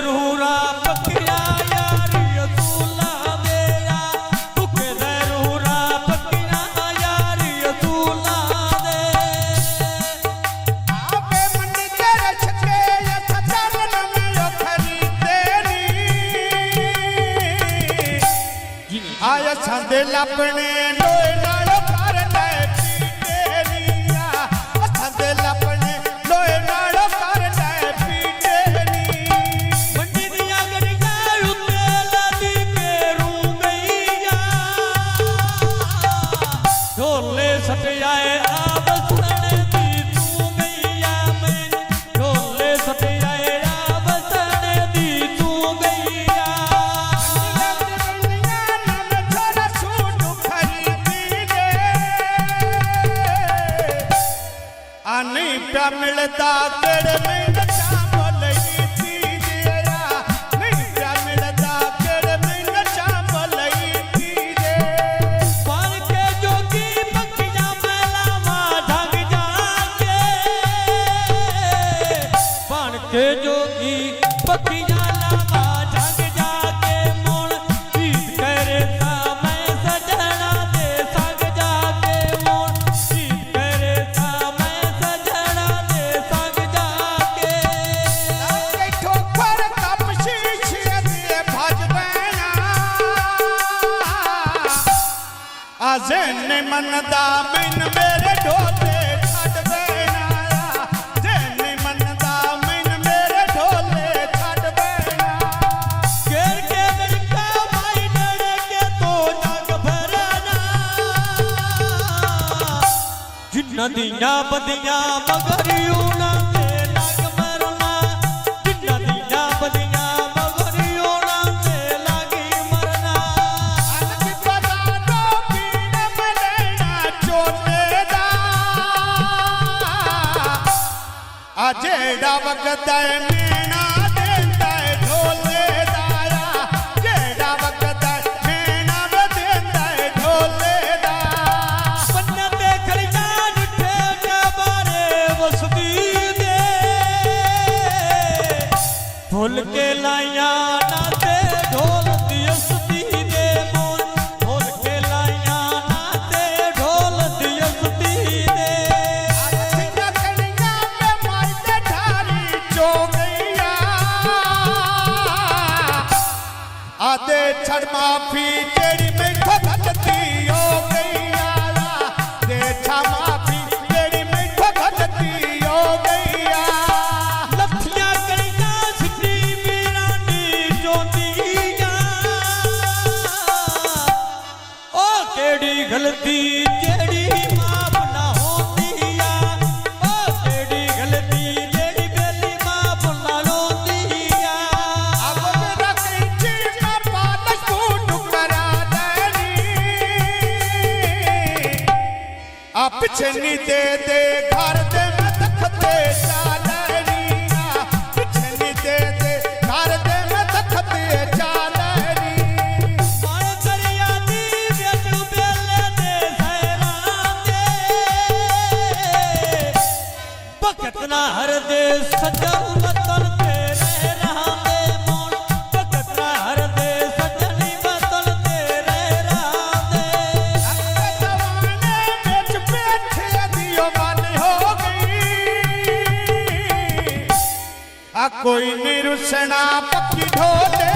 रूरा पकिया यारी असूला देया तुके दे रूरा पकिया यारी असूला दे आपे मंडी के रछके या सचल में यो खरीदेनी आया छंदे लपने लोए नाल करने पीटेनिया छंदे लपने लोए नाल करने पीटेनी मंडी दिया गड़िया उते लादी के रू गईया ढोले सटियाए आबसण दी तू गईया मैं ढोले सटियाए आबसण दी तू गईया नहीं प्या मिलता केड़े में चावल थी दिया नहीं प्या मिलता केड़े में चावल थी दे पान के जोगी पकिया मेलावा ढंग जाके पान के जोगी पकिया लावा ढंग जाके मोड़ सीत करे सा मैं सजना दे संग जाके मोड़ सीत करे सा मैं सजना दे संग जाके लागे ठोकर कपशी छिए भज बैना आजे मनदा मैन मेरे ढोले छड़ बैना जे मनदा मैन मेरे ढोले छड़ बैना घेर के लड़का भाई डरे के तो जग भरना जिन्ना दिया बदिया मगर यूना ते लग मरना जिन्ना दिया बदिया मगर यूना ते लगी मरना अनकी पता दो पीन मलेना चोटे दा जेड़ा वक्त मीना देंदा ढोले दाया जेड़ा वक्त मीना देंदा ढोले दा पन्ने ते खड़िया निठे के बारे वसदी दे भूल के लाया ना ते ढोल दियसदी दे मोर भूल के लाया ना ते ढोल दियसदी दे सिंगा कनिया पे माई ते ठारी चो गईया आदे छड़ माफी तेरी मैठो घटती हो गईया दे छा माफी तेरी मैठो घटती हो गईया लथिया करिया सिटी मीरानी जोतिया ओ केड़ी गलती जेड़ी माफ ना होंदिया ओ केड़ी गलती जेड़ी बेली माफ ना होंदिया अब मेरा कैंची में पालक फूट करा देनी आप पिछनी दे दे घर दे में तखते चालनी पिछनी दे दे घर दे में तखते चालनी मारे करिया दी बेचू बेले दे सैरां दे भगत ना हर दे सजन वतन तेरे राह दे मोड़ भगत ना हर दे सजनी वतन तेरे राह दे जवाने बेच बैठे दियो मन हो गई आ कोई निरुसना पक्की ढोले